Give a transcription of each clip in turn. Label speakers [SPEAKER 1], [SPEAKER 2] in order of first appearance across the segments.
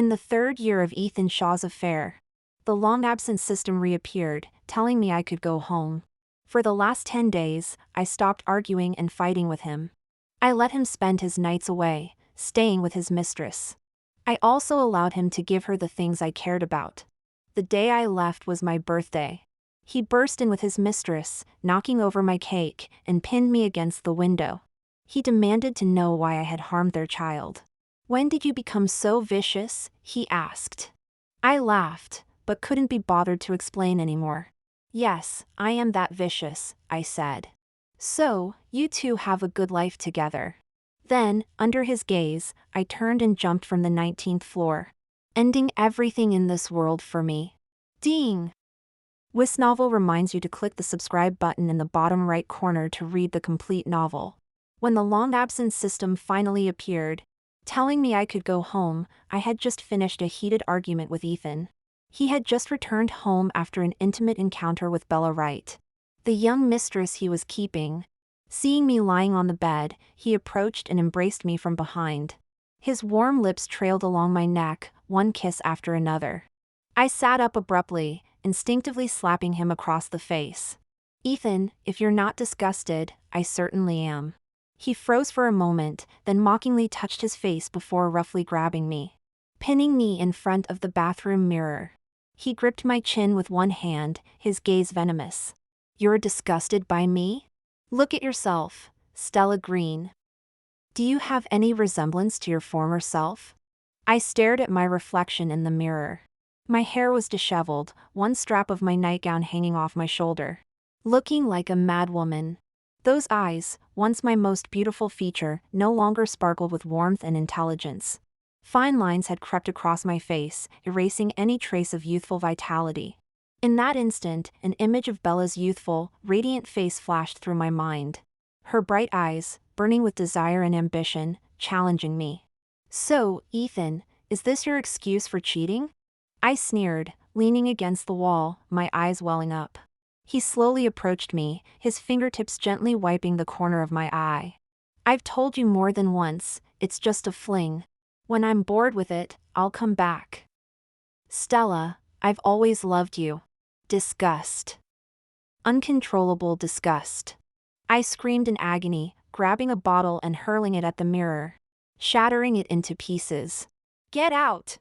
[SPEAKER 1] In the third year of Ethan Shaw's affair, the long-absent system reappeared, telling me I could go home. For the last 10 days, I stopped arguing and fighting with him. I let him spend his nights away, staying with his mistress. I also allowed him to give her the things I cared about. The day I left was my birthday. He burst in with his mistress, knocking over my cake, and pinned me against the window. He demanded to know why I had harmed their child. "When did you become so vicious?" he asked. I laughed, but couldn't be bothered to explain anymore. "Yes, I am that vicious," I said. "So, you two have a good life together." Then, under his gaze, I turned and jumped from the 19th floor, ending everything in this world for me. Ding! This novel reminds you to click the subscribe button in the bottom right corner to read the complete novel. When the long-absent system finally appeared, telling me I could go home, I had just finished a heated argument with Ethan. He had just returned home after an intimate encounter with Bella Wright, the young mistress he was keeping. Seeing me lying on the bed, he approached and embraced me from behind. His warm lips trailed along my neck, one kiss after another. I sat up abruptly, instinctively slapping him across the face. "Ethan, if you're not disgusted, I certainly am." He froze for a moment, then mockingly touched his face before roughly grabbing me, pinning me in front of the bathroom mirror. He gripped my chin with one hand, his gaze venomous. "You're disgusted by me? Look at yourself, Stella Green. Do you have any resemblance to your former self?" I stared at my reflection in the mirror. My hair was disheveled, one strap of my nightgown hanging off my shoulder, looking like a madwoman. Those eyes, once my most beautiful feature, no longer sparkled with warmth and intelligence. Fine lines had crept across my face, erasing any trace of youthful vitality. In that instant, an image of Bella's youthful, radiant face flashed through my mind. Her bright eyes, burning with desire and ambition, challenging me. "So, Ethan, is this your excuse for cheating?" I sneered, leaning against the wall, my eyes welling up. He slowly approached me, his fingertips gently wiping the corner of my eye. "I've told you more than once, it's just a fling. When I'm bored with it, I'll come back." "Stella, I've always loved you." Disgust. Uncontrollable disgust. I screamed in agony, grabbing a bottle and hurling it at the mirror, shattering it into pieces. "Get out!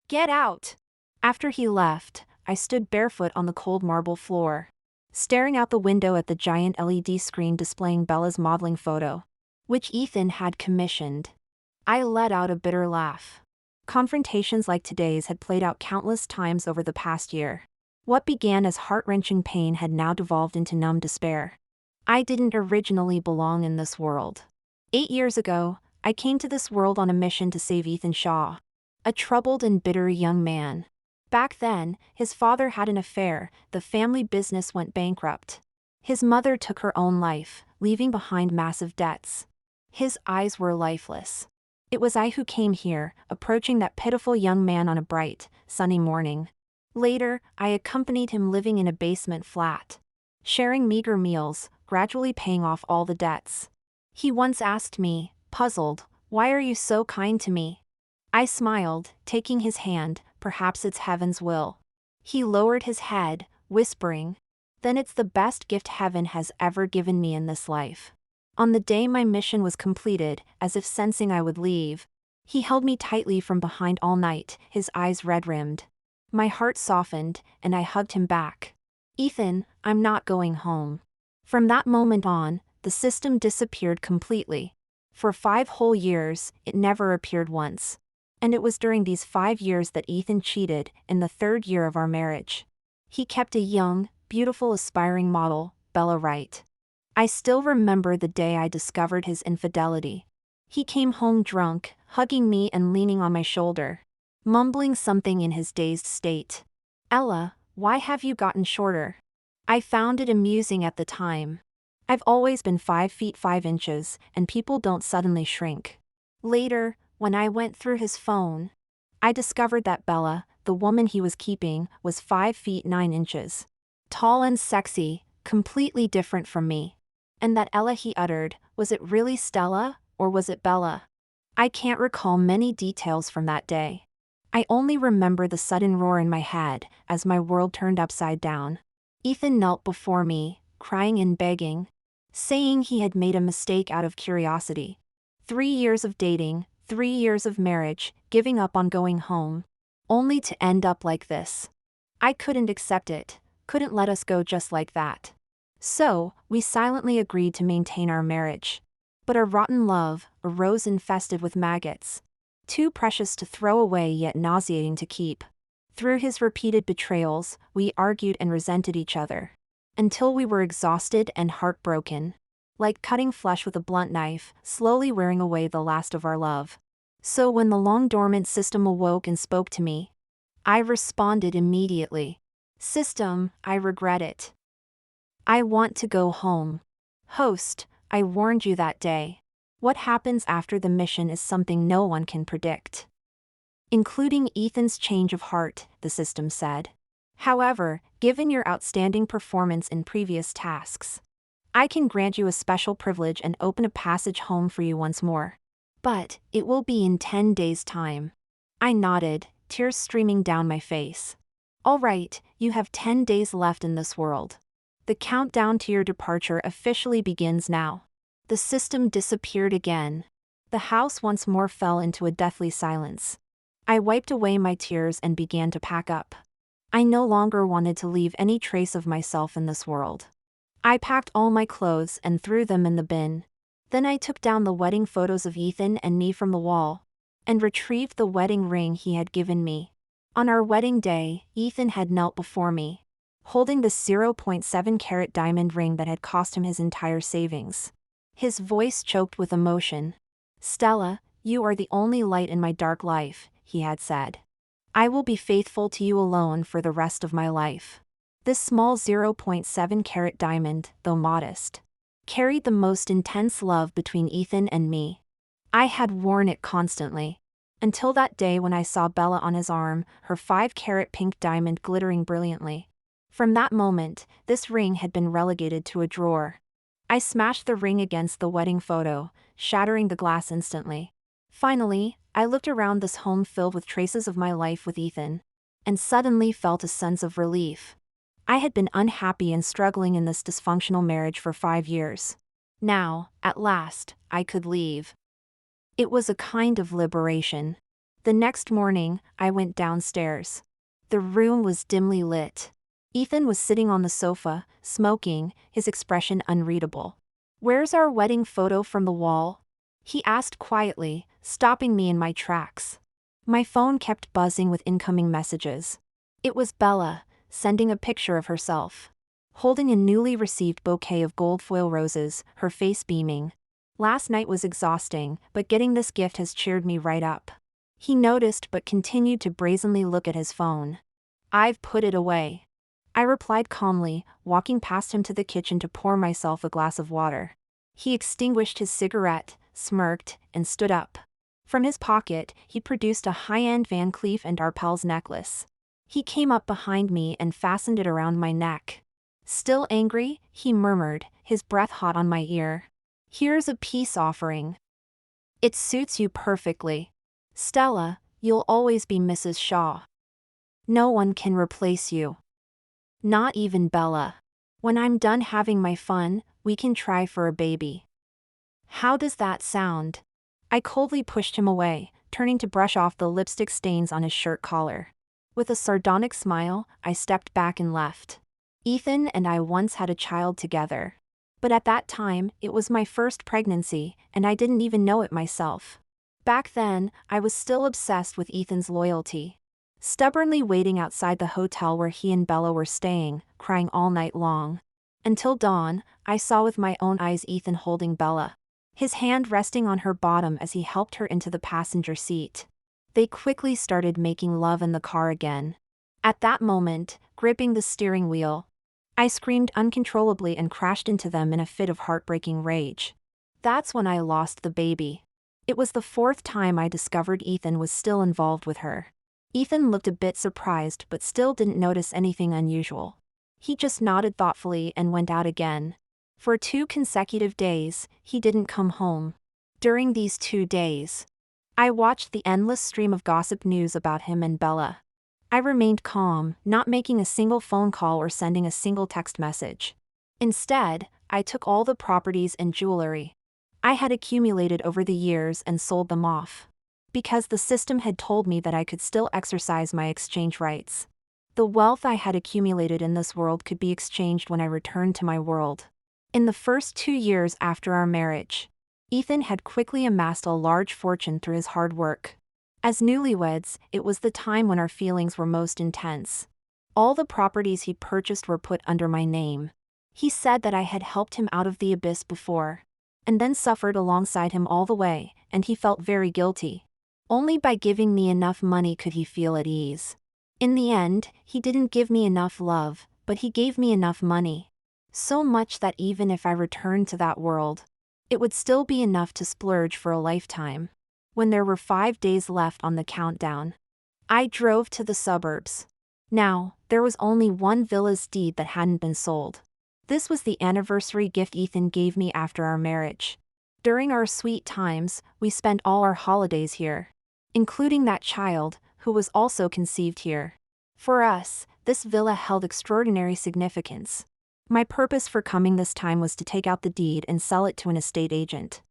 [SPEAKER 1] Get out!" After he left, I stood barefoot on the cold marble floor, staring out the window at the giant LED screen displaying Bella's modeling photo, which Ethan had commissioned. I let out a bitter laugh. Confrontations like today's had played out countless times over the past year. What began as heart-wrenching pain had now devolved into numb despair. I didn't originally belong in this world. 8 years ago, I came to this world on a mission to save Ethan Shaw, a troubled and bitter young man. Back then, his father had an affair, the family business went bankrupt. His mother took her own life, leaving behind massive debts. His eyes were lifeless. It was I who came here, approaching that pitiful young man on a bright, sunny morning. Later, I accompanied him living in a basement flat, sharing meager meals, gradually paying off all the debts. He once asked me, puzzled, "Why are you so kind to me?" I smiled, taking his hand, "Perhaps it's heaven's will." He lowered his head, whispering, "Then it's the best gift heaven has ever given me in this life." On the day my mission was completed, as if sensing I would leave, he held me tightly from behind all night, his eyes red-rimmed. My heart softened, and I hugged him back. "Ethan, I'm not going home." From that moment on, the system disappeared completely. For 5 whole years, it never appeared once. And it was during these 5 years that Ethan cheated, in the 3rd year of our marriage. He kept a young, beautiful aspiring model, Bella Wright. I still remember the day I discovered his infidelity. He came home drunk, hugging me and leaning on my shoulder, mumbling something in his dazed state. "Ella, why have you gotten shorter?" I found it amusing at the time. I've always been 5 feet 5 inches, and people don't suddenly shrink. Later, when I went through his phone, I discovered that Bella, the woman he was keeping, was 5 feet 9 inches. Tall and sexy, completely different from me. And that Ella he uttered, was it really Stella, or was it Bella? I can't recall many details from that day. I only remember the sudden roar in my head as my world turned upside down. Ethan knelt before me, crying and begging, saying he had made a mistake out of curiosity. 3 years of dating, 3 years of marriage, giving up on going home, only to end up like this. I couldn't accept it, couldn't let us go just like that. So, we silently agreed to maintain our marriage. But our rotten love, a rose infested with maggots, too precious to throw away yet nauseating to keep. Through his repeated betrayals, we argued and resented each other, until we were exhausted and heartbroken. Like cutting flesh with a blunt knife, slowly wearing away the last of our love. So when the long-dormant system awoke and spoke to me, I responded immediately. System, I regret it. I want to go home. Host, I warned you that day. What happens after the mission is something no one can predict. Including Ethan's change of heart, the system said. However, given your outstanding performance in previous tasks, I can grant you a special privilege and open a passage home for you once more. But, it will be in 10 days' time. I nodded, tears streaming down my face. All right, you have 10 days left in this world. The countdown to your departure officially begins now. The system disappeared again. The house once more fell into a deathly silence. I wiped away my tears and began to pack up. I no longer wanted to leave any trace of myself in this world. I packed all my clothes and threw them in the bin. Then I took down the wedding photos of Ethan and me from the wall, and retrieved the wedding ring he had given me. On our wedding day, Ethan had knelt before me, holding the 0.7-carat diamond ring that had cost him his entire savings. His voice choked with emotion. Stella, you are the only light in my dark life, he had said. I will be faithful to you alone for the rest of my life. This small 0.7-carat diamond, though modest, carried the most intense love between Ethan and me. I had worn it constantly, until that day when I saw Bella on his arm, her 5-carat pink diamond glittering brilliantly. From that moment, this ring had been relegated to a drawer. I smashed the ring against the wedding photo, shattering the glass instantly. Finally, I looked around this home filled with traces of my life with Ethan, and suddenly felt a sense of relief. I had been unhappy and struggling in this dysfunctional marriage for 5 years. Now, at last, I could leave. It was a kind of liberation. The next morning, I went downstairs. The room was dimly lit. Ethan was sitting on the sofa, smoking, his expression unreadable. Where's our wedding photo from the wall? He asked quietly, stopping me in my tracks. My phone kept buzzing with incoming messages. It was Bella, sending a picture of herself, holding a newly received bouquet of gold foil roses, her face beaming. Last night was exhausting, but getting this gift has cheered me right up. He noticed but continued to brazenly look at his phone. I've put it away. I replied calmly, walking past him to the kitchen to pour myself a glass of water. He extinguished his cigarette, smirked, and stood up. From his pocket, he produced a high-end Van Cleef & Arpels necklace. He came up behind me and fastened it around my neck. Still angry, he murmured, his breath hot on my ear. Here's a peace offering. It suits you perfectly. Stella, you'll always be Mrs. Shaw. No one can replace you. Not even Bella. When I'm done having my fun, we can try for a baby. How does that sound? I coldly pushed him away, turning to brush off the lipstick stains on his shirt collar. With a sardonic smile, I stepped back and left. Ethan and I once had a child together. But at that time, it was my first pregnancy, and I didn't even know it myself. Back then, I was still obsessed with Ethan's loyalty. Stubbornly waiting outside the hotel where he and Bella were staying, crying all night long. Until dawn, I saw with my own eyes Ethan holding Bella, his hand resting on her bottom as he helped her into the passenger seat. They quickly started making love in the car again. At that moment, gripping the steering wheel, I screamed uncontrollably and crashed into them in a fit of heartbreaking rage. That's when I lost the baby. It was the 4th time I discovered Ethan was still involved with her. Ethan looked a bit surprised but still didn't notice anything unusual. He just nodded thoughtfully and went out again. For 2 consecutive days, he didn't come home. During these 2 days, I watched the endless stream of gossip news about him and Bella. I remained calm, not making a single phone call or sending a single text message. Instead, I took all the properties and jewelry I had accumulated over the years and sold them off. Because the system had told me that I could still exercise my exchange rights. The wealth I had accumulated in this world could be exchanged when I returned to my world. In the first 2 years after our marriage, Ethan had quickly amassed a large fortune through his hard work. As newlyweds, it was the time when our feelings were most intense. All the properties he purchased were put under my name. He said that I had helped him out of the abyss before, and then suffered alongside him all the way, and he felt very guilty. Only by giving me enough money could he feel at ease. In the end, he didn't give me enough love, but he gave me enough money. So much that even if I returned to that world, it would still be enough to splurge for a lifetime. When there were 5 days left on the countdown, I drove to the suburbs. Now, there was only one villa's deed that hadn't been sold. This was the anniversary gift Ethan gave me after our marriage. During our sweet times, we spent all our holidays here, including that child, who was also conceived here. For us, this villa held extraordinary significance. My purpose for coming this time was to take out the deed and sell it to an estate agent.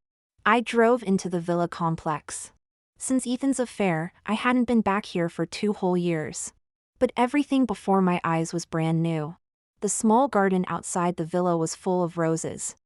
[SPEAKER 1] I drove into the villa complex. Since Ethan's affair, I hadn't been back here for 2 whole years. But everything before my eyes was brand new. The small garden outside the villa was full of roses.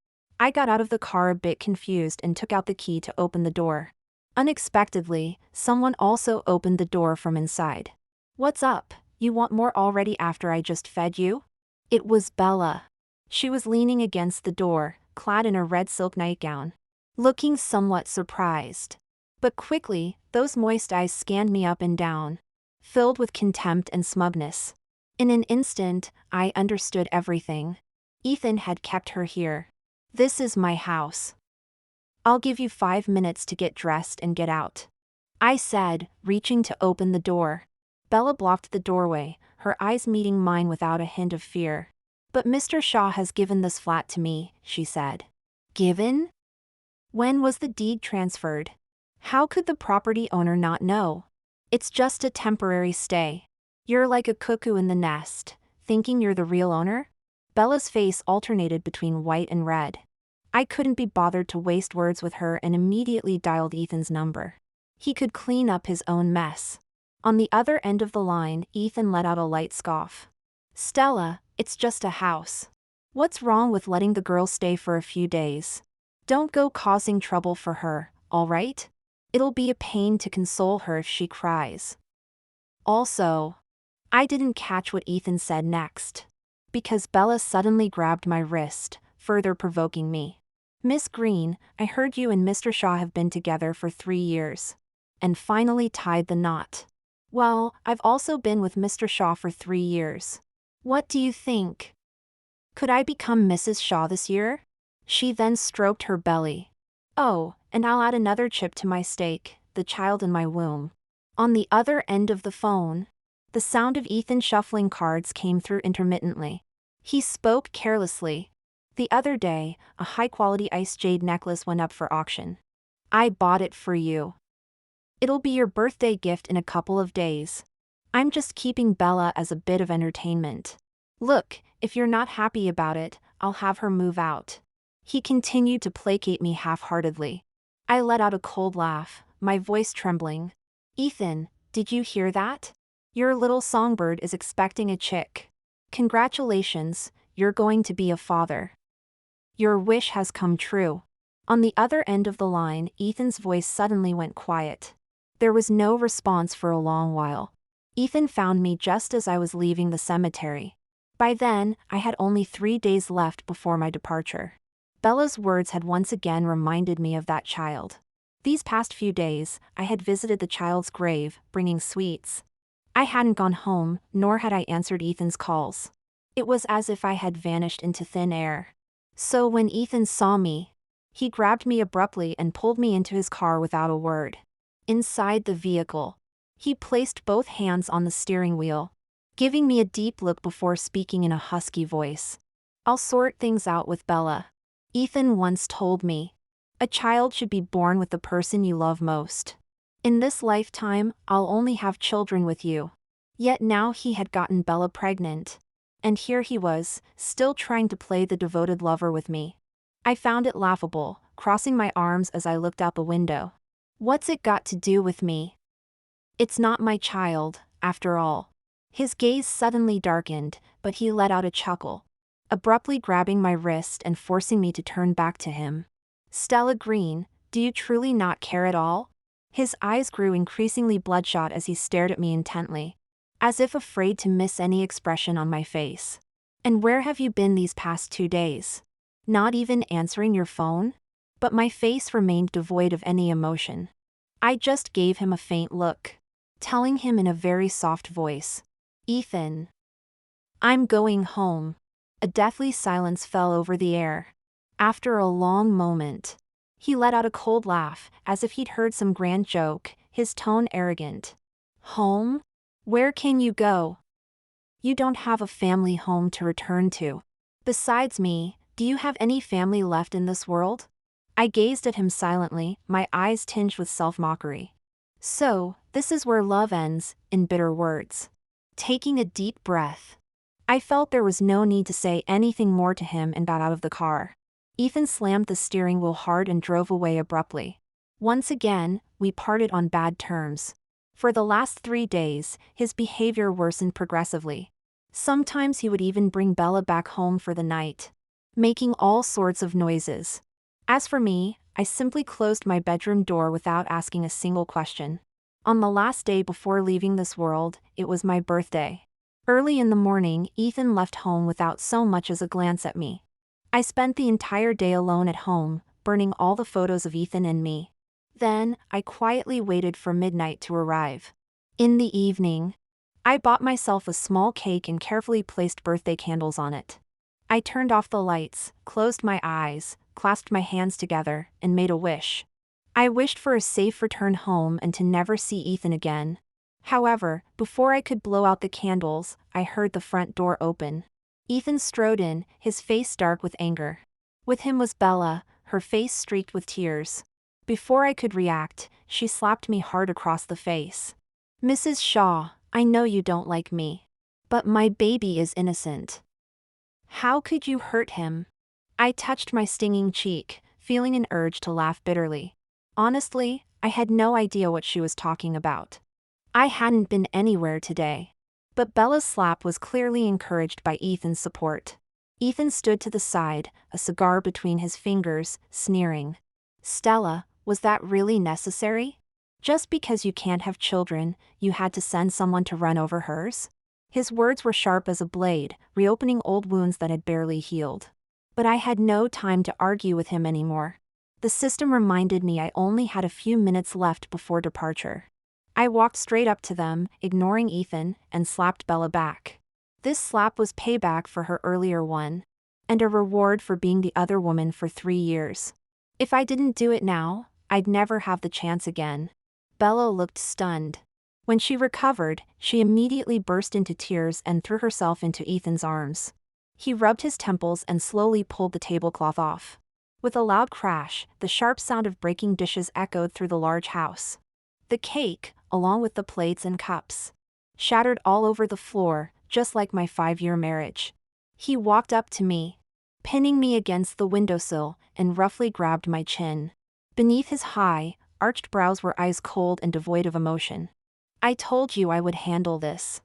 [SPEAKER 1] I got out of the car a bit confused and took out the key to open the door. Unexpectedly, someone also opened the door from inside. "What's up? You want more already after I just fed you?" It was Bella. She was leaning against the door, clad in a red silk nightgown, looking somewhat surprised. But quickly, those moist eyes scanned me up and down, filled with contempt and smugness. In an instant, I understood everything. Ethan had kept her here. "This is my house. I'll give you 5 minutes to get dressed and get out," I said, reaching to open the door. Bella blocked the doorway, her eyes meeting mine without a hint of fear. "But Mr. Shaw has given this flat to me," she said. "Given? When was the deed transferred? How could the property owner not know? It's just a temporary stay. You're like a cuckoo in the nest, thinking you're the real owner?" Bella's face alternated between white and red. I couldn't be bothered to waste words with her and immediately dialed Ethan's number. He could clean up his own mess. On the other end of the line, Ethan let out a light scoff. "Stella, it's just a house. What's wrong with letting the girl stay for a few days? Don't go causing trouble for her, all right? It'll be a pain to console her if she cries." Also, I didn't catch what Ethan said next, because Bella suddenly grabbed my wrist, further provoking me. "Miss Green, I heard you and Mr. Shaw have been together for 3 years. And finally tied the knot. Well, I've also been with Mr. Shaw for 3 years. What do you think? Could I become Mrs. Shaw this year?" She then stroked her belly. "Oh, and I'll add another chip to my steak, the child in my womb." On the other end of the phone, the sound of Ethan shuffling cards came through intermittently. He spoke carelessly. "The other day, a high-quality ice jade necklace went up for auction. I bought it for you. It'll be your birthday gift in a couple of days. I'm just keeping Bella as a bit of entertainment. Look, if you're not happy about it, I'll have her move out." He continued to placate me half-heartedly. I let out a cold laugh, my voice trembling. "Ethan, did you hear that? Your little songbird is expecting a chick. Congratulations, you're going to be a father. Your wish has come true." On the other end of the line, Ethan's voice suddenly went quiet. There was no response for a long while. Ethan found me just as I was leaving the cemetery. By then, I had only 3 days left before my departure. Bella's words had once again reminded me of that child. These past few days, I had visited the child's grave, bringing sweets. I hadn't gone home, nor had I answered Ethan's calls. It was as if I had vanished into thin air. So when Ethan saw me, he grabbed me abruptly and pulled me into his car without a word. Inside the vehicle, he placed both hands on the steering wheel, giving me a deep look before speaking in a husky voice. "I'll sort things out with Bella. Ethan once told me, a child should be born with the person you love most. In this lifetime, I'll only have children with you. Yet now he had gotten Bella pregnant. And here he was, still trying to play the devoted lover with me. I found it laughable, crossing my arms as I looked out the window. What's it got to do with me? It's not my child, after all. His gaze suddenly darkened, but he let out a chuckle, abruptly grabbing my wrist and forcing me to turn back to him. Stella Green, do you truly not care at all? His eyes grew increasingly bloodshot as he stared at me intently, as if afraid to miss any expression on my face. And where have you been these past 2 days? Not even answering your phone? But my face remained devoid of any emotion. I just gave him a faint look, telling him in a very soft voice, Ethan, I'm going home. A deathly silence fell over the air. After a long moment, he let out a cold laugh, as if he'd heard some grand joke, his tone arrogant. Home? Where can you go? You don't have a family home to return to. Besides me, do you have any family left in this world? I gazed at him silently, my eyes tinged with self-mockery. So, this is where love ends, in bitter words. Taking a deep breath, I felt there was no need to say anything more to him and got out of the car. Ethan slammed the steering wheel hard and drove away abruptly. Once again, we parted on bad terms. For the last 3 days, his behavior worsened progressively. Sometimes he would even bring Bella back home for the night, making all sorts of noises. As for me, I simply closed my bedroom door without asking a single question. On the last day before leaving this world, it was my birthday. Early in the morning, Ethan left home without so much as a glance at me. I spent the entire day alone at home, burning all the photos of Ethan and me. Then, I quietly waited for midnight to arrive. In the evening, I bought myself a small cake and carefully placed birthday candles on it. I turned off the lights, closed my eyes, clasped my hands together, and made a wish. I wished for a safe return home and to never see Ethan again. However, before I could blow out the candles, I heard the front door open. Ethan strode in, his face dark with anger. With him was Bella, her face streaked with tears. Before I could react, she slapped me hard across the face. Mrs. Shaw, I know you don't like me. But my baby is innocent. How could you hurt him? I touched my stinging cheek, feeling an urge to laugh bitterly. Honestly, I had no idea what she was talking about. I hadn't been anywhere today. But Bella's slap was clearly encouraged by Ethan's support. Ethan stood to the side, a cigar between his fingers, sneering. Stella, was that really necessary? Just because you can't have children, you had to send someone to run over hers? His words were sharp as a blade, reopening old wounds that had barely healed. But I had no time to argue with him anymore. The system reminded me I only had a few minutes left before departure. I walked straight up to them, ignoring Ethan, and slapped Bella back. This slap was payback for her earlier one, and a reward for being the other woman for 3 years. If I didn't do it now, I'd never have the chance again. Bella looked stunned. When she recovered, she immediately burst into tears and threw herself into Ethan's arms. He rubbed his temples and slowly pulled the tablecloth off. With a loud crash, the sharp sound of breaking dishes echoed through the large house. The cake, along with the plates and cups, shattered all over the floor, just like my 5-year marriage. He walked up to me, pinning me against the windowsill, and roughly grabbed my chin. Beneath his high, arched brows were eyes cold and devoid of emotion. I told you I would handle this.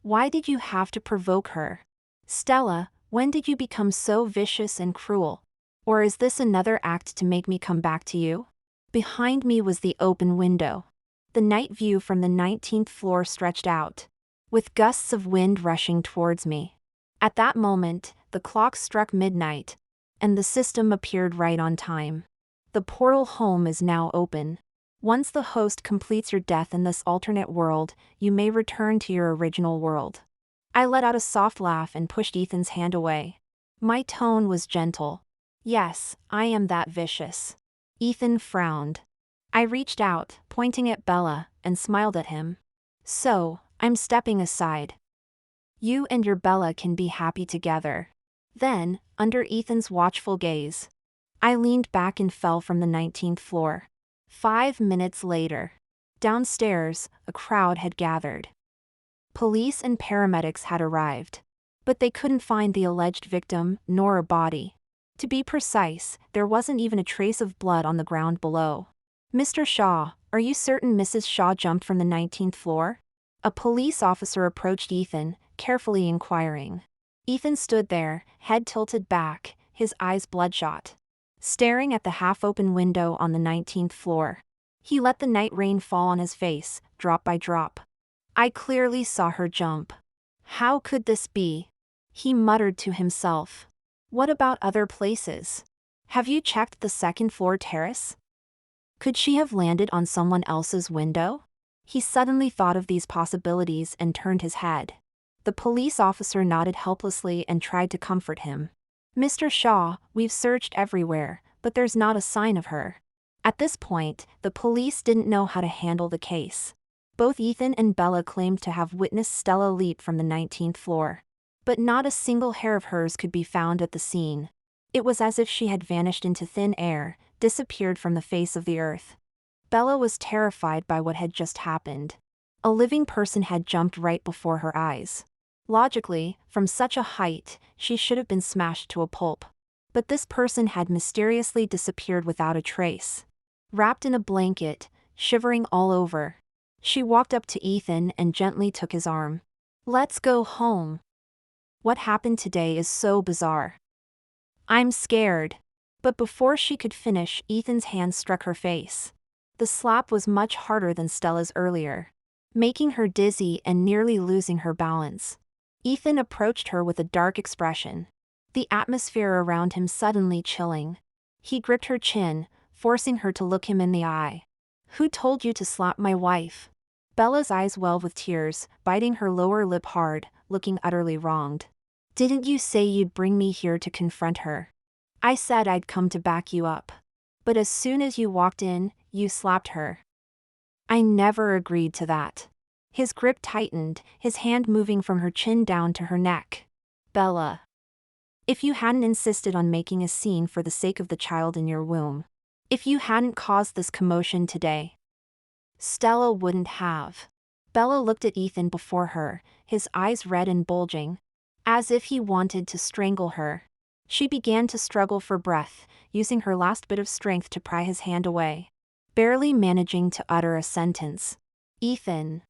[SPEAKER 1] Why did you have to provoke her? Stella, when did you become so vicious and cruel? Or is this another act to make me come back to you? Behind me was the open window. The night view from the 19th floor stretched out, with gusts of wind rushing towards me. At that moment, the clock struck midnight, and the system appeared right on time. The portal home is now open. Once the host completes your death in this alternate world, you may return to your original world. I let out a soft laugh and pushed Ethan's hand away. My tone was gentle. Yes, I am that vicious. Ethan frowned. I reached out, pointing at Bella, and smiled at him. So, I'm stepping aside. You and your Bella can be happy together. Then, under Ethan's watchful gaze, I leaned back and fell from the 19th floor. 5 minutes later, Downstairs, a crowd had gathered. Police and paramedics had arrived. But they couldn't find the alleged victim, nor a body. To be precise, there wasn't even a trace of blood on the ground below. "Mr. Shaw, are you certain Mrs. Shaw jumped from the 19th floor?" A police officer approached Ethan, carefully inquiring. Ethan stood there, head tilted back, his eyes bloodshot, staring at the half-open window on the 19th floor. He let the night rain fall on his face, drop by drop. "I clearly saw her jump. How could this be?" he muttered to himself. "What about other places? Have you checked the second-floor terrace? Could she have landed on someone else's window?" He suddenly thought of these possibilities and turned his head. The police officer nodded helplessly and tried to comfort him. "Mr. Shaw, we've searched everywhere, but there's not a sign of her." At this point, the police didn't know how to handle the case. Both Ethan and Bella claimed to have witnessed Stella leap from the 19th floor. But not a single hair of hers could be found at the scene. It was as if she had vanished into thin air, disappeared from the face of the earth. Bella was terrified by what had just happened. A living person had jumped right before her eyes. Logically, from such a height, she should have been smashed to a pulp. But this person had mysteriously disappeared without a trace. Wrapped in a blanket, shivering all over. She walked up to Ethan and gently took his arm. "Let's go home. What happened today is so bizarre. I'm scared." But before she could finish, Ethan's hand struck her face. The slap was much harder than Stella's earlier, making her dizzy and nearly losing her balance. Ethan approached her with a dark expression, the atmosphere around him suddenly chilling. He gripped her chin, forcing her to look him in the eye. "Who told you to slap my wife?" Bella's eyes welled with tears, biting her lower lip hard, looking utterly wronged. "Didn't you say you'd bring me here to confront her?" "I said I'd come to back you up. But as soon as you walked in, you slapped her." "I never agreed to that." His grip tightened, his hand moving from her chin down to her neck. "Bella, if you hadn't insisted on making a scene for the sake of the child in your womb, if you hadn't caused this commotion today, Stella wouldn't have." Bella looked at Ethan before her, his eyes red and bulging, as if he wanted to strangle her. She began to struggle for breath, using her last bit of strength to pry his hand away, barely managing to utter a sentence. "Ethan,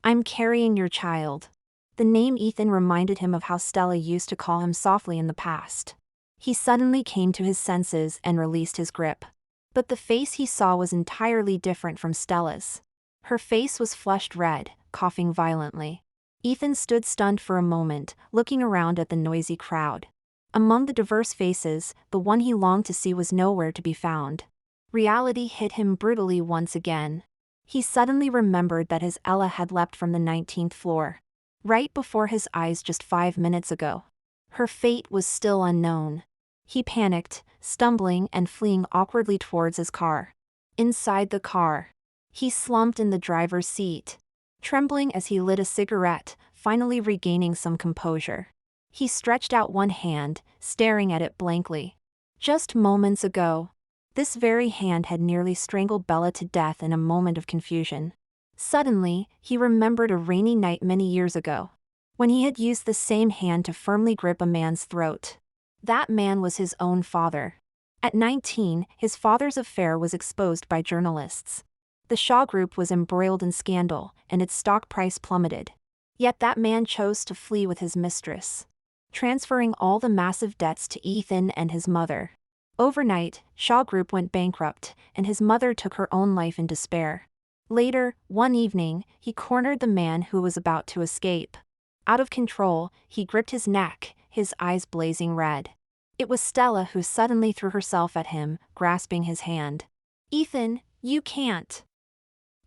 [SPEAKER 1] I'm carrying your child." The name Ethan reminded him of how Stella used to call him softly in the past. He suddenly came to his senses and released his grip. But the face he saw was entirely different from Stella's. Her face was flushed red, coughing violently. Ethan stood stunned for a moment, looking around at the noisy crowd. Among the diverse faces, the one he longed to see was nowhere to be found. Reality hit him brutally once again. He suddenly remembered that his Ella had leapt from the 19th floor, right before his eyes just 5 minutes ago. Her fate was still unknown. He panicked, stumbling and fleeing awkwardly towards his car. Inside the car, he slumped in the driver's seat, trembling as he lit a cigarette, finally regaining some composure. He stretched out one hand, staring at it blankly. Just moments ago, this very hand had nearly strangled Bella to death in a moment of confusion. Suddenly, he remembered a rainy night many years ago, when he had used the same hand to firmly grip a man's throat. That man was his own father. At 19, his father's affair was exposed by journalists. The Shaw Group was embroiled in scandal, and its stock price plummeted. Yet that man chose to flee with his mistress, transferring all the massive debts to Ethan and his mother. Overnight, Shaw Group went bankrupt, and his mother took her own life in despair. Later, one evening, he cornered the man who was about to escape. Out of control, he gripped his neck, his eyes blazing red. It was Stella who suddenly threw herself at him, grasping his hand. "Ethan, you can't.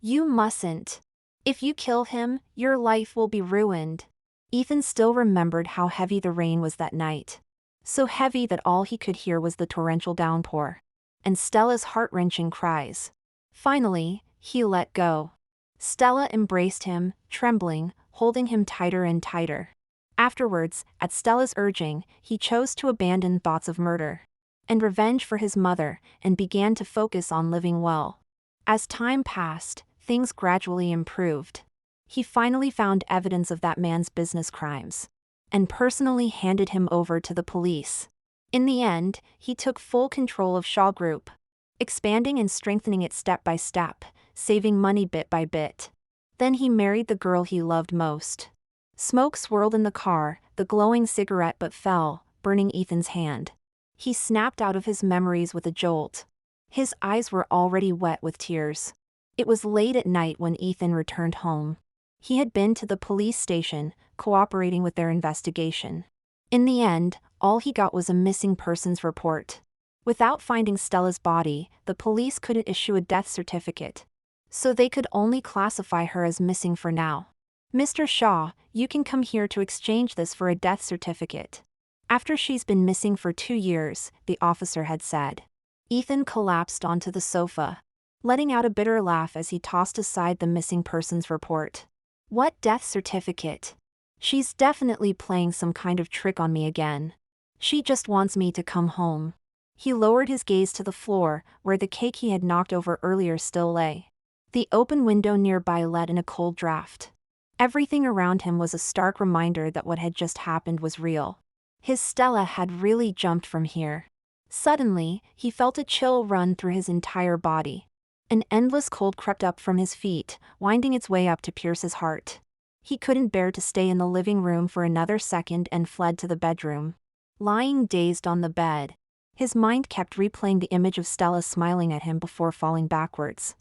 [SPEAKER 1] You mustn't. If you kill him, your life will be ruined." Ethan still remembered how heavy the rain was that night. So heavy that all he could hear was the torrential downpour, and Stella's heart-wrenching cries. Finally, he let go. Stella embraced him, trembling, holding him tighter and tighter. Afterwards, at Stella's urging, he chose to abandon thoughts of murder and revenge for his mother, and began to focus on living well. As time passed, things gradually improved. He finally found evidence of that man's business crimes and personally handed him over to the police. In the end, he took full control of Shaw Group, expanding and strengthening it step by step, saving money bit by bit. Then he married the girl he loved most. Smoke swirled in the car, the glowing cigarette but fell, burning Ethan's hand. He snapped out of his memories with a jolt. His eyes were already wet with tears. It was late at night when Ethan returned home. He had been to the police station, cooperating with their investigation. In the end, all he got was a missing persons report. Without finding Stella's body, the police couldn't issue a death certificate, so they could only classify her as missing for now. "Mr. Shaw, you can come here to exchange this for a death certificate." After she's been missing for 2 years, the officer had said. Ethan collapsed onto the sofa, letting out a bitter laugh as he tossed aside the missing persons report. "What death certificate? She's definitely playing some kind of trick on me again. She just wants me to come home." He lowered his gaze to the floor, where the cake he had knocked over earlier still lay. The open window nearby let in a cold draft. Everything around him was a stark reminder that what had just happened was real. His Stella had really jumped from here. Suddenly, he felt a chill run through his entire body. An endless cold crept up from his feet, winding its way up to pierce his heart. He couldn't bear to stay in the living room for another second and fled to the bedroom. Lying dazed on the bed, his mind kept replaying the image of Stella smiling at him before falling backwards.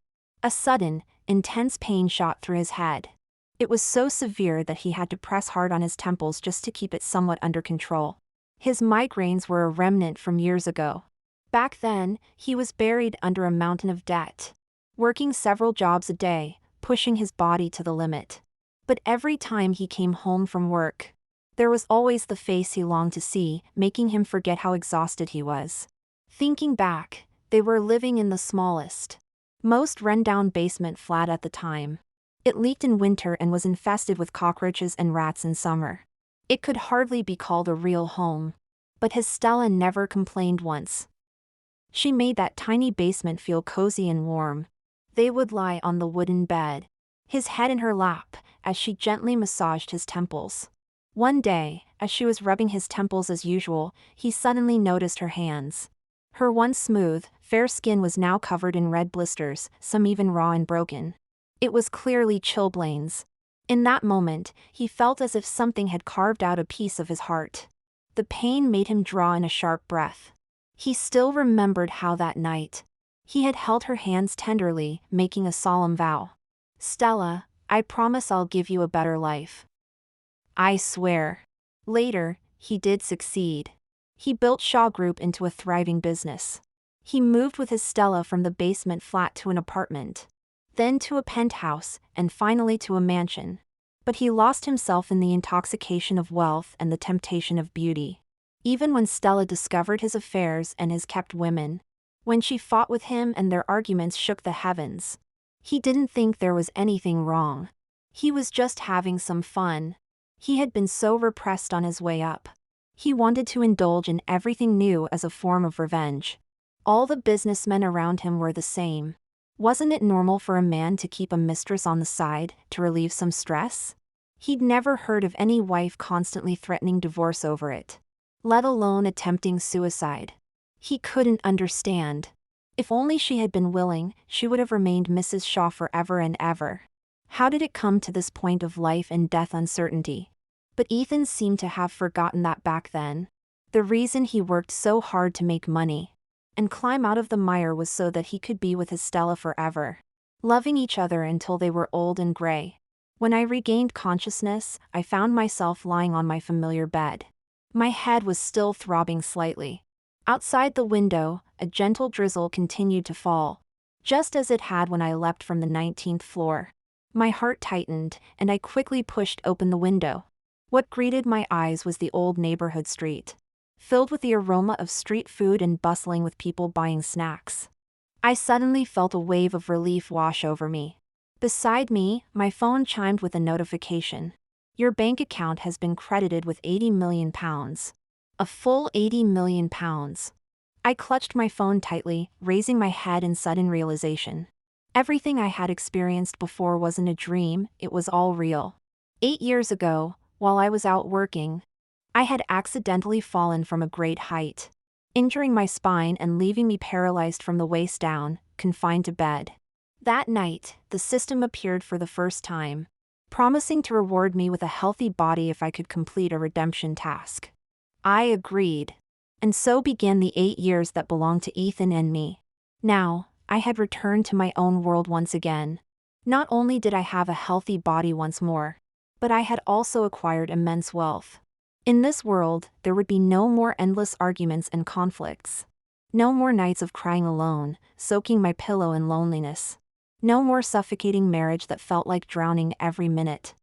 [SPEAKER 1] A sudden, intense pain shot through his head. It was so severe that he had to press hard on his temples just to keep it somewhat under control. His migraines were a remnant from years ago. Back then, he was buried under a mountain of debt, working several jobs a day, pushing his body to the limit. But every time he came home from work, there was always the face he longed to see, making him forget how exhausted he was. Thinking back, they were living in the smallest, most run-down basement flat at the time. It leaked in winter and was infested with cockroaches and rats in summer. It could hardly be called a real home. But his Stella never complained once. She made that tiny basement feel cozy and warm. They would lie on the wooden bed, his head in her lap, as she gently massaged his temples. One day, as she was rubbing his temples as usual, he suddenly noticed her hands. Her once smooth, fair skin was now covered in red blisters, some even raw and broken. It was clearly chilblains. In that moment, he felt as if something had carved out a piece of his heart. The pain made him draw in a sharp breath. He still remembered how that night he had held her hands tenderly, making a solemn vow. "Stella, I promise I'll give you a better life. I swear." Later, he did succeed. He built Shaw Group into a thriving business. He moved with his Stella from the basement flat to an apartment, then to a penthouse, and finally to a mansion. But he lost himself in the intoxication of wealth and the temptation of beauty. Even when Stella discovered his affairs and his kept women, when she fought with him and their arguments shook the heavens, he didn't think there was anything wrong. He was just having some fun. He had been so repressed on his way up. He wanted to indulge in everything new as a form of revenge. All the businessmen around him were the same. Wasn't it normal for a man to keep a mistress on the side to relieve some stress? He'd never heard of any wife constantly threatening divorce over it, let alone attempting suicide. He couldn't understand. If only she had been willing, she would have remained Mrs. Shaw forever and ever. How did it come to this point of life and death uncertainty? But Ethan seemed to have forgotten that back then. The reason he worked so hard to make money and climb out of the mire was so that he could be with his Stella forever, loving each other until they were old and gray. When I regained consciousness, I found myself lying on my familiar bed. My head was still throbbing slightly. Outside the window, a gentle drizzle continued to fall, just as it had when I leapt from the 19th floor. My heart tightened, and I quickly pushed open the window. What greeted my eyes was the old neighborhood street, filled with the aroma of street food and bustling with people buying snacks. I suddenly felt a wave of relief wash over me. Beside me, my phone chimed with a notification. "Your bank account has been credited with £80 million. A full £80 million. I clutched my phone tightly, raising my head in sudden realization. Everything I had experienced before wasn't a dream, it was all real. 8 years ago, while I was out working, I had accidentally fallen from a great height, injuring my spine and leaving me paralyzed from the waist down, confined to bed. That night, the system appeared for the first time, promising to reward me with a healthy body if I could complete a redemption task. I agreed. And so began the 8 years that belonged to Ethan and me. Now, I had returned to my own world once again. Not only did I have a healthy body once more, but I had also acquired immense wealth. In this world, there would be no more endless arguments and conflicts. No more nights of crying alone, soaking my pillow in loneliness. No more suffocating marriage that felt like drowning every minute.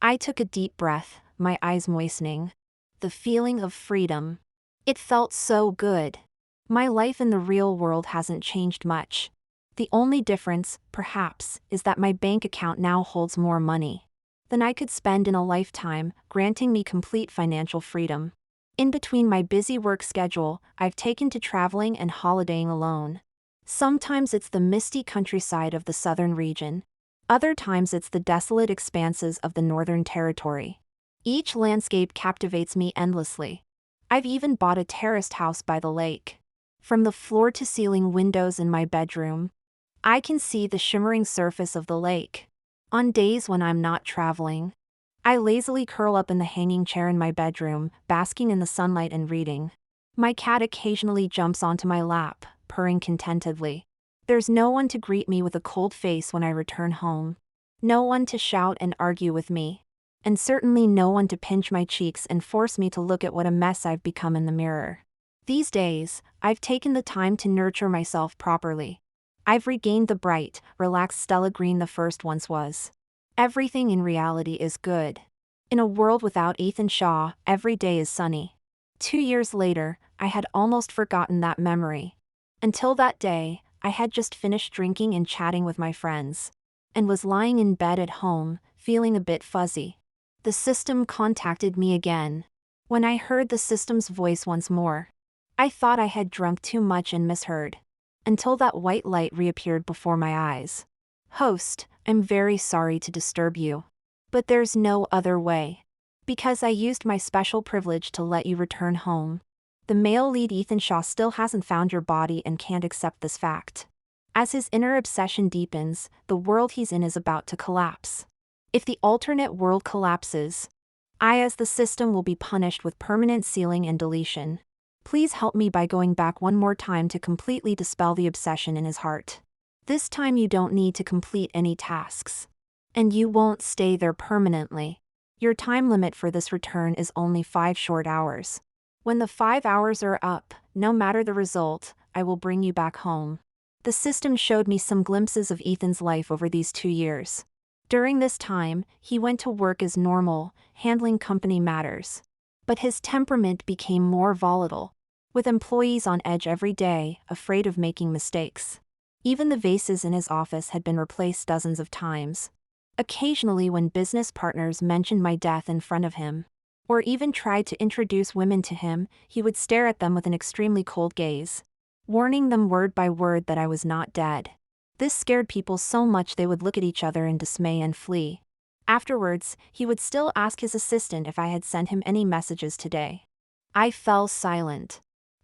[SPEAKER 1] I took a deep breath, my eyes moistening. The feeling of freedom. It felt so good. My life in the real world hasn't changed much. The only difference, perhaps, is that my bank account now holds more money than I could spend in a lifetime, granting me complete financial freedom. In between my busy work schedule, I've taken to traveling and holidaying alone. Sometimes it's the misty countryside of the southern region. Other times it's the desolate expanses of the Northern Territory. Each landscape captivates me endlessly. I've even bought a terraced house by the lake. From the floor-to-ceiling windows in my bedroom, I can see the shimmering surface of the lake. On days when I'm not traveling, I lazily curl up in the hanging chair in my bedroom, basking in the sunlight and reading. My cat occasionally jumps onto my lap, purring contentedly. There's no one to greet me with a cold face when I return home. No one to shout and argue with me. And certainly no one to pinch my cheeks and force me to look at what a mess I've become in the mirror. These days, I've taken the time to nurture myself properly. I've regained the bright, relaxed Stella Green the first once was. Everything in reality is good. In a world without Ethan Shaw, every day is sunny. 2 years later, I had almost forgotten that memory. Until that day, I had just finished drinking and chatting with my friends, and was lying in bed at home, feeling a bit fuzzy. The system contacted me again. When I heard the system's voice once more, I thought I had drunk too much and misheard. Until that white light reappeared before my eyes. Host, I'm very sorry to disturb you. But there's no other way. Because I used my special privilege to let you return home. The male lead Ethan Shaw still hasn't found your body and can't accept this fact. As his inner obsession deepens, the world he's in is about to collapse. If the alternate world collapses, I as the system will be punished with permanent sealing and deletion. Please help me by going back one more time to completely dispel the obsession in his heart. This time you don't need to complete any tasks. And you won't stay there permanently. Your time limit for this return is only 5 short hours. When the 5 hours are up, no matter the result, I will bring you back home. The system showed me some glimpses of Ethan's life over these 2 years. During this time, he went to work as normal, handling company matters. But his temperament became more volatile, with employees on edge every day, afraid of making mistakes. Even the vases in his office had been replaced dozens of times. Occasionally when business partners mentioned my death in front of him, or even tried to introduce women to him, he would stare at them with an extremely cold gaze, warning them word by word that I was not dead. This scared people so much they would look at each other in dismay and flee. Afterwards, he would still ask his assistant if I had sent him any messages today. I fell silent.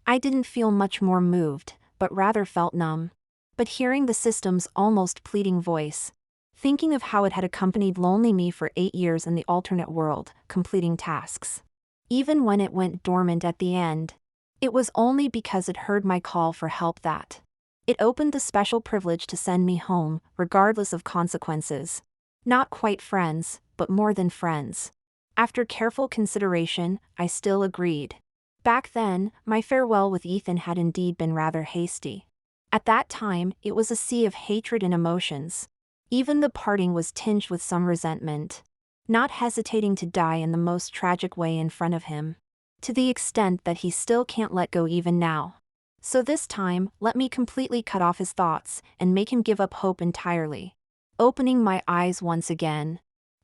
[SPEAKER 1] I didn't feel much more moved, but rather felt numb. But hearing the system's almost pleading voice, thinking of how it had accompanied lonely me for 8 years in the alternate world, completing tasks. Even when it went dormant at the end, it was only because it heard my call for help that it opened the special privilege to send me home, regardless of consequences. Not quite friends, but more than friends. After careful consideration, I still agreed. Back then, my farewell with Ethan had indeed been rather hasty. At that time, it was a sea of hatred and emotions. Even the parting was tinged with some resentment. Not hesitating to die in the most tragic way in front of him. To the extent that he still can't let go even now. So this time, let me completely cut off his thoughts and make him give up hope entirely. Opening my eyes once again,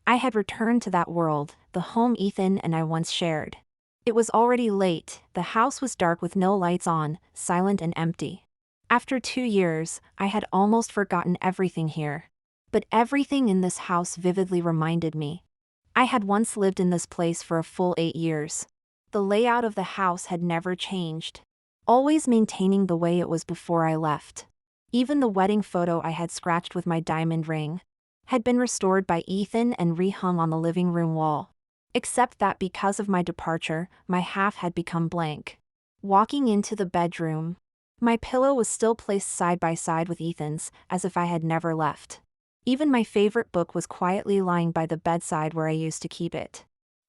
[SPEAKER 1] I had returned to that world, the home Ethan and I once shared. It was already late, the house was dark with no lights on, silent and empty. After 2 years, I had almost forgotten everything here. But everything in this house vividly reminded me. I had once lived in this place for a full 8 years. The layout of the house had never changed, always maintaining the way it was before I left. Even the wedding photo I had scratched with my diamond ring had been restored by Ethan and rehung on the living room wall. Except that because of my departure, my half had become blank. Walking into the bedroom, my pillow was still placed side by side with Ethan's, as if I had never left. Even my favorite book was quietly lying by the bedside where I used to keep it.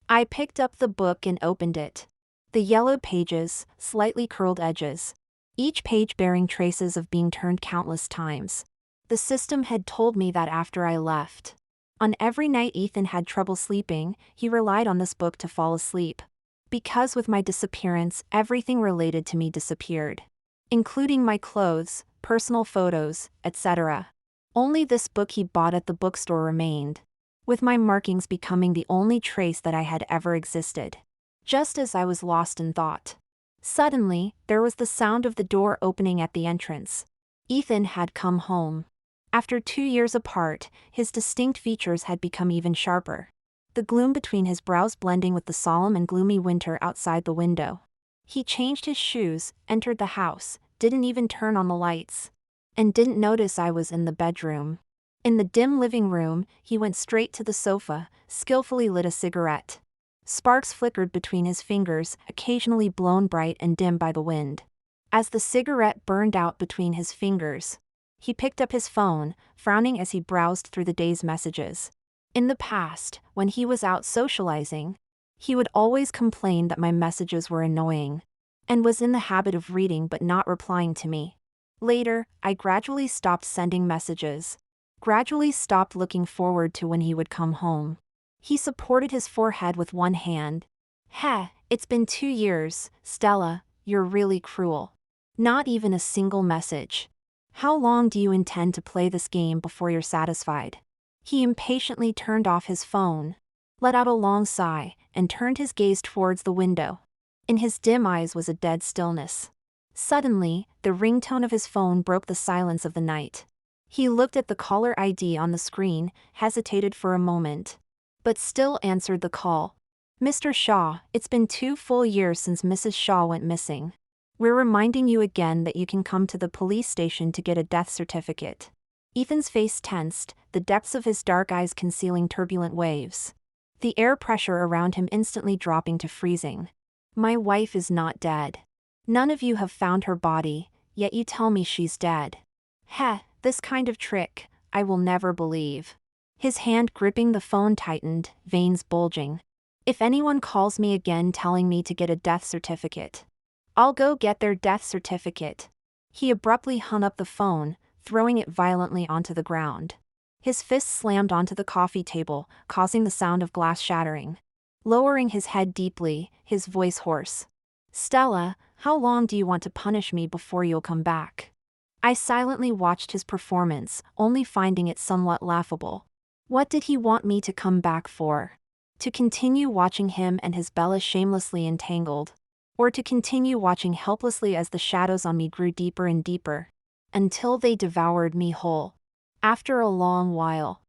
[SPEAKER 1] I picked up the book and opened it. The yellowed pages, slightly curled edges, each page bearing traces of being turned countless times. The system had told me that after I left, on every night Ethan had trouble sleeping, he relied on this book to fall asleep. Because with my disappearance, everything related to me disappeared, including my clothes, personal photos, etc. Only this book he bought at the bookstore remained, with my markings becoming the only trace that I had ever existed. Just as I was lost in thought, suddenly, there was the sound of the door opening at the entrance. Ethan had come home. After 2 years apart, his distinct features had become even sharper, the gloom between his brows blending with the solemn and gloomy winter outside the window. He changed his shoes, entered the house, didn't even turn on the lights, and didn't notice I was in the bedroom. In the dim living room, he went straight to the sofa, skillfully lit a cigarette. Sparks flickered between his fingers, occasionally blown bright and dim by the wind. As the cigarette burned out between his fingers, he picked up his phone, frowning as he browsed through the day's messages. In the past, when he was out socializing, he would always complain that my messages were annoying, and was in the habit of reading but not replying to me. Later, I gradually stopped sending messages, gradually stopped looking forward to when he would come home. He supported his forehead with one hand. It's been 2 years, Stella, you're really cruel. Not even a single message. How long do you intend to play this game before you're satisfied? He impatiently turned off his phone, let out a long sigh, and turned his gaze towards the window. In his dim eyes was a dead stillness. Suddenly, the ringtone of his phone broke the silence of the night. He looked at the caller ID on the screen, hesitated for a moment, but still answered the call. Mr. Shaw, it's been 2 full years since Mrs. Shaw went missing. We're reminding you again that you can come to the police station to get a death certificate. Ethan's face tensed, the depths of his dark eyes concealing turbulent waves, the air pressure around him instantly dropping to freezing. My wife is not dead. None of you have found her body, yet you tell me she's dead. This kind of trick, I will never believe. His hand gripping the phone tightened, veins bulging. If anyone calls me again telling me to get a death certificate, I'll go get their death certificate. He abruptly hung up the phone, throwing it violently onto the ground. His fist slammed onto the coffee table, causing the sound of glass shattering. Lowering his head deeply, his voice hoarse. Stella, how long do you want to punish me before you'll come back? I silently watched his performance, only finding it somewhat laughable. What did he want me to come back for? To continue watching him and his Bella shamelessly entangled? Or to continue watching helplessly as the shadows on me grew deeper and deeper, until they devoured me whole? After a long while,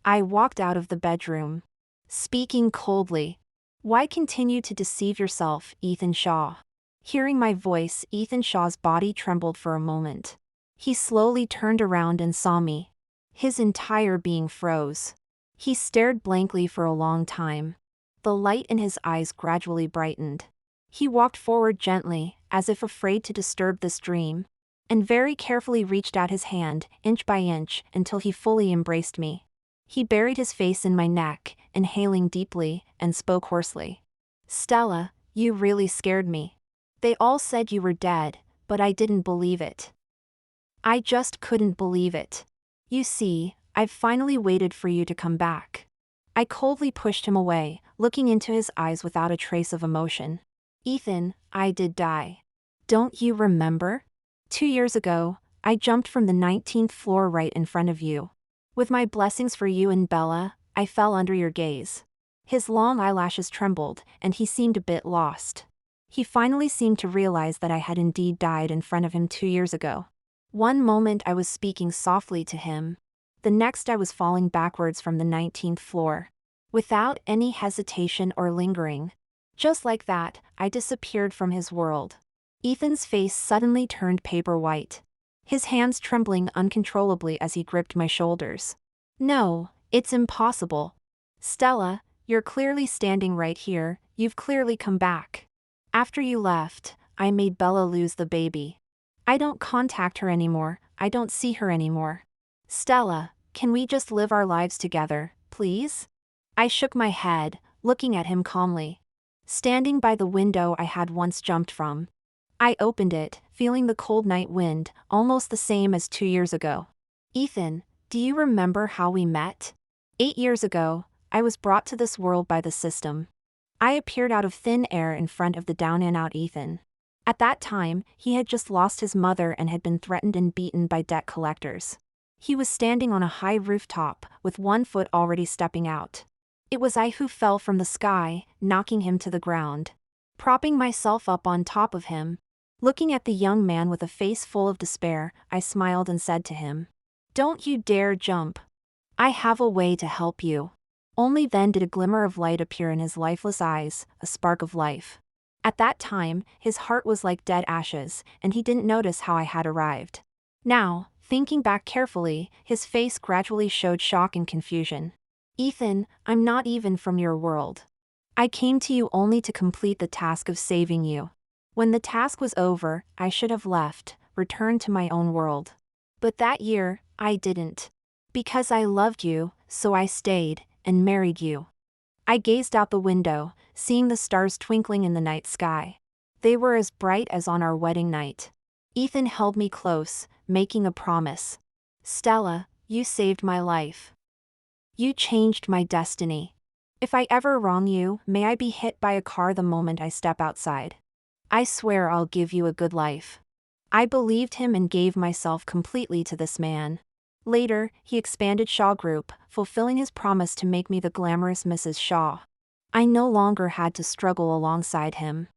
[SPEAKER 1] I walked out of the bedroom, speaking coldly. Why continue to deceive yourself, Ethan Shaw? Hearing my voice, Ethan Shaw's body trembled for a moment. He slowly turned around and saw me. His entire being froze. He stared blankly for a long time. The light in his eyes gradually brightened. He walked forward gently, as if afraid to disturb this dream, and very carefully reached out his hand, inch by inch, until he fully embraced me. He buried his face in my neck, inhaling deeply, and spoke hoarsely. Stella, you really scared me. They all said you were dead, but I didn't believe it. I just couldn't believe it. You see, I've finally waited for you to come back. I coldly pushed him away, looking into his eyes without a trace of emotion. Ethan, I did die. Don't you remember? 2 years ago, I jumped from the 19th floor right in front of you. With my blessings for you and Bella, I fell under your gaze. His long eyelashes trembled, and he seemed a bit lost. He finally seemed to realize that I had indeed died in front of him 2 years ago. One moment I was speaking softly to him. The next I was falling backwards from the 19th floor. Without any hesitation or lingering. Just like that, I disappeared from his world. Ethan's face suddenly turned paper white. His hands trembling uncontrollably as he gripped my shoulders. No, it's impossible. Stella, you're clearly standing right here, you've clearly come back. After you left, I made Bella lose the baby. I don't contact her anymore, I don't see her anymore. Stella, can we just live our lives together, please? I shook my head, looking at him calmly. Standing by the window I had once jumped from. I opened it, feeling the cold night wind, almost the same as 2 years ago. Ethan, do you remember how we met? 8 years ago, I was brought to this world by the system. I appeared out of thin air in front of the down and out Ethan. At that time, he had just lost his mother and had been threatened and beaten by debt collectors. He was standing on a high rooftop, with one foot already stepping out. It was I who fell from the sky, knocking him to the ground. Propping myself up on top of him. Looking at the young man with a face full of despair, I smiled and said to him, "Don't you dare jump. I have a way to help you." Only then did a glimmer of light appear in his lifeless eyes, a spark of life. At that time, his heart was like dead ashes, and he didn't notice how I had arrived. Now, thinking back carefully, his face gradually showed shock and confusion. Ethan, I'm not even from your world. I came to you only to complete the task of saving you. When the task was over, I should have left, returned to my own world. But that year, I didn't. Because I loved you, so I stayed, and married you. I gazed out the window, seeing the stars twinkling in the night sky. They were as bright as on our wedding night. Ethan held me close, making a promise. Stella, you saved my life. You changed my destiny. If I ever wrong you, may I be hit by a car the moment I step outside. I swear I'll give you a good life. I believed him and gave myself completely to this man. Later, he expanded Shaw Group, fulfilling his promise to make me the glamorous Mrs. Shaw. I no longer had to struggle alongside him.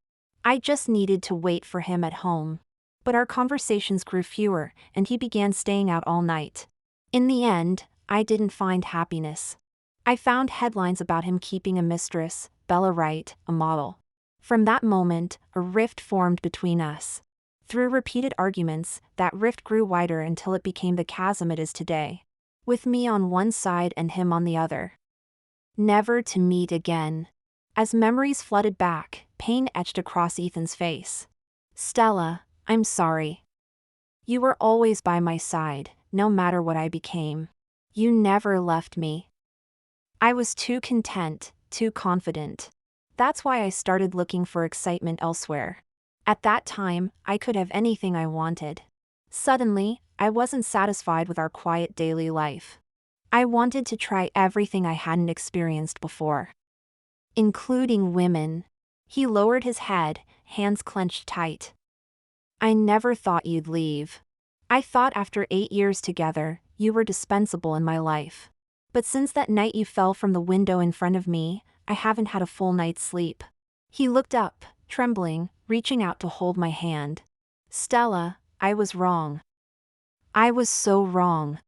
[SPEAKER 1] I just needed to wait for him at home. But our conversations grew fewer, and he began staying out all night. In the end, I didn't find happiness. I found headlines about him keeping a mistress, Bella Wright, a model. From that moment, a rift formed between us. Through repeated arguments, that rift grew wider until it became the chasm it is today. With me on one side and him on the other. Never to meet again. As memories flooded back, pain etched across Ethan's face. Stella, I'm sorry. You were always by my side, no matter what I became. You never left me. I was too content, too confident. That's why I started looking for excitement elsewhere. At that time, I could have anything I wanted. Suddenly, I wasn't satisfied with our quiet daily life. I wanted to try everything I hadn't experienced before. Including women. He lowered his head, hands clenched tight. I never thought you'd leave. I thought after 8 years together, you were dispensable in my life. But since that night you fell from the window in front of me, I haven't had a full night's sleep. He looked up, trembling, reaching out to hold my hand. Stella, I was wrong. I was so wrong.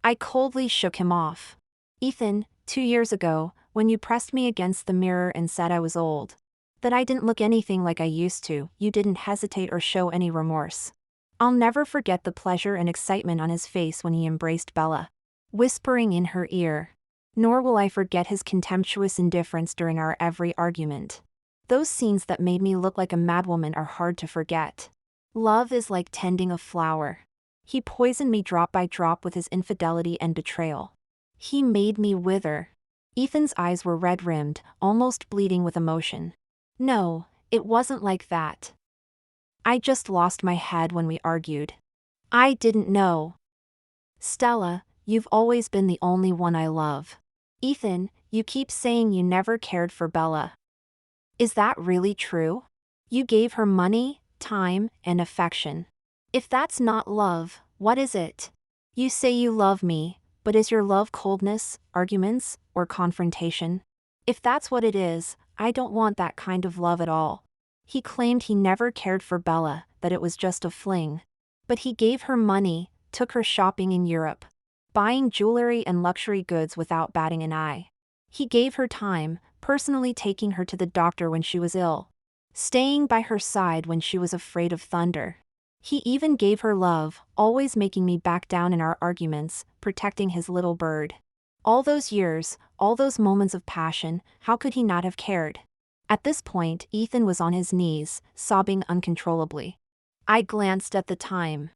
[SPEAKER 1] I coldly shook him off. Ethan, 2 years ago, when you pressed me against the mirror and said I was old, that I didn't look anything like I used to, you didn't hesitate or show any remorse. I'll never forget the pleasure and excitement on his face when he embraced Bella, whispering in her ear. Nor will I forget his contemptuous indifference during our every argument. Those scenes that made me look like a madwoman are hard to forget. Love is like tending a flower. He poisoned me drop by drop with his infidelity and betrayal. He made me wither. Ethan's eyes were red-rimmed, almost bleeding with emotion. No, it wasn't like that. I just lost my head when we argued. I didn't know. Stella, you've always been the only one I love. Ethan, you keep saying you never cared for Bella. Is that really true? You gave her money, time, and affection. If that's not love, what is it? You say you love me, but is your love coldness, arguments, or confrontation? If that's what it is, I don't want that kind of love at all. He claimed he never cared for Bella, that it was just a fling. But he gave her money, took her shopping in Europe, buying jewelry and luxury goods without batting an eye. He gave her time, personally taking her to the doctor when she was ill, staying by her side when she was afraid of thunder. He even gave her love, always making me back down in our arguments, protecting his little bird. All those years, all those moments of passion, how could he not have cared? At this point, Ethan was on his knees, sobbing uncontrollably. I glanced at the time.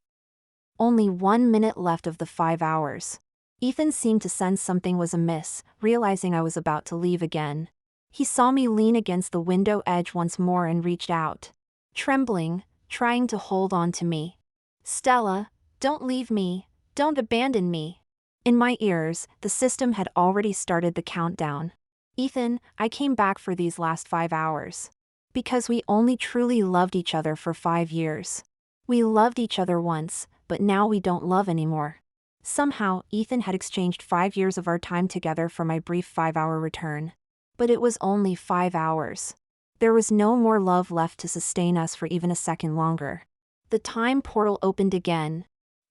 [SPEAKER 1] Only 1 minute left of the 5 hours. Ethan seemed to sense something was amiss, realizing I was about to leave again. He saw me lean against the window edge once more and reached out. Trembling, trying to hold on to me. "Stella, don't leave me, don't abandon me." In my ears, the system had already started the countdown. "Ethan, I came back for these last 5 hours. Because we only truly loved each other for 5 years. We loved each other once, but now we don't love anymore." Somehow, Ethan had exchanged 5 years of our time together for my brief 5-hour return. But it was only 5 hours. There was no more love left to sustain us for even a second longer. The time portal opened again.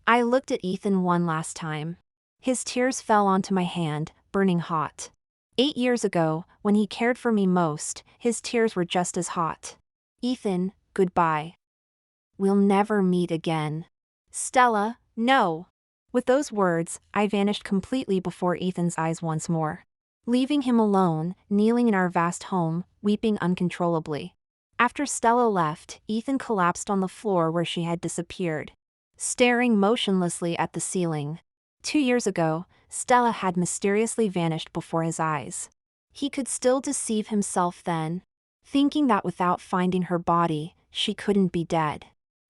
[SPEAKER 1] I looked at Ethan one last time. His tears fell onto my hand, burning hot. 8 years ago, when he cared for me most, his tears were just as hot. "Ethan, goodbye. We'll never meet again." "Stella, no." With those words, I vanished completely before Ethan's eyes once more, leaving him alone, kneeling in our vast home, weeping uncontrollably. After Stella left, Ethan collapsed on the floor where she had disappeared, staring motionlessly at the ceiling. 2 years ago, Stella had mysteriously vanished before his eyes. He could still deceive himself then, thinking that without finding her body, she couldn't be dead.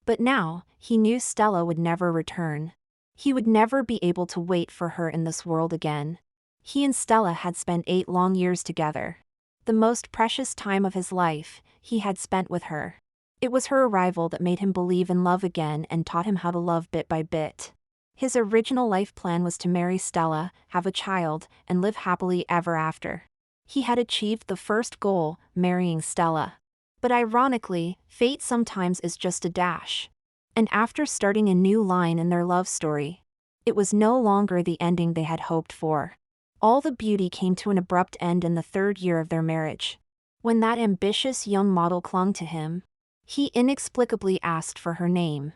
[SPEAKER 1] But now, he knew Stella would never return. He would never be able to wait for her in this world again. He and Stella had spent 8 long years together. The most precious time of his life, he had spent with her. It was her arrival that made him believe in love again and taught him how to love bit by bit. His original life plan was to marry Stella, have a child, and live happily ever after. He had achieved the first goal, marrying Stella. But ironically, fate sometimes is just a dash. And after starting a new line in their love story, it was no longer the ending they had hoped for. All the beauty came to an abrupt end in the 3rd year of their marriage. When that ambitious young model clung to him, he inexplicably asked for her name.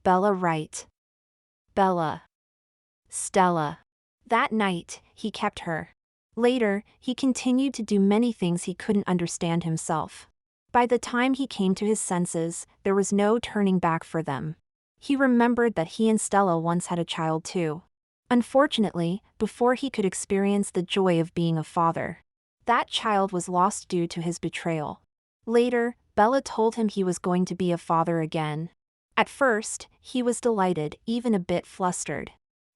[SPEAKER 1] Bella Wright. Bella. Stella. That night, he kept her. Later, he continued to do many things he couldn't understand himself. By the time he came to his senses, there was no turning back for them. He remembered that he and Stella once had a child too. Unfortunately, before he could experience the joy of being a father, that child was lost due to his betrayal. Later, Bella told him he was going to be a father again. At first, he was delighted, even a bit flustered.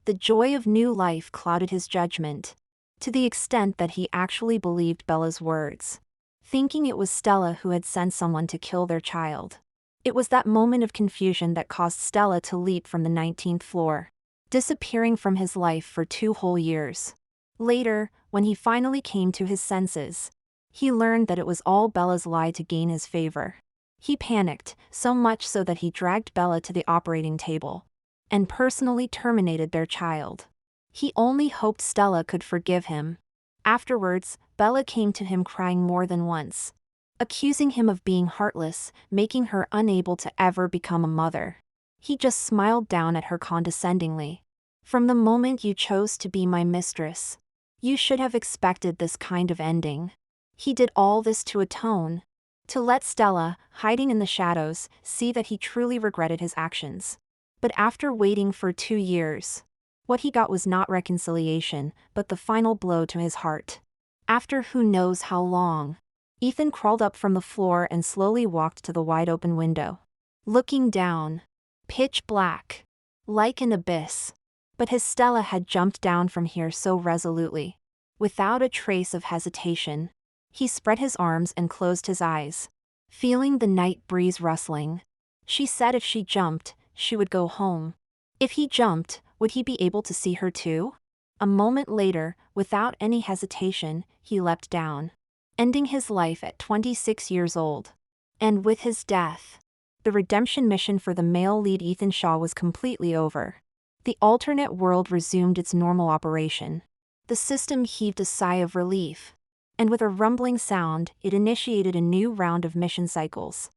[SPEAKER 1] The joy of new life clouded his judgment, to the extent that he actually believed Bella's words, thinking it was Stella who had sent someone to kill their child. It was that moment of confusion that caused Stella to leap from the 19th floor, disappearing from his life for 2 whole years. Later, when he finally came to his senses, he learned that it was all Bella's lie to gain his favor. He panicked, so much so that he dragged Bella to the operating table and personally terminated their child. He only hoped Stella could forgive him. Afterwards, Bella came to him crying more than once, accusing him of being heartless, making her unable to ever become a mother. He just smiled down at her condescendingly. "From the moment you chose to be my mistress, you should have expected this kind of ending." He did all this to atone, to let Stella, hiding in the shadows, see that he truly regretted his actions. But after waiting for 2 years, what he got was not reconciliation, but the final blow to his heart. After who knows how long, Ethan crawled up from the floor and slowly walked to the wide-open window. Looking down, pitch black, like an abyss. But his Stella had jumped down from here so resolutely, without a trace of hesitation. He spread his arms and closed his eyes, feeling the night breeze rustling. She said if she jumped, she would go home. If he jumped, would he be able to see her too? A moment later, without any hesitation, he leapt down, ending his life at 26 years old. And with his death, The redemption mission for the male lead Ethan Shaw was completely over. The alternate world resumed its normal operation. The system heaved a sigh of relief. And with a rumbling sound, it initiated a new round of mission cycles.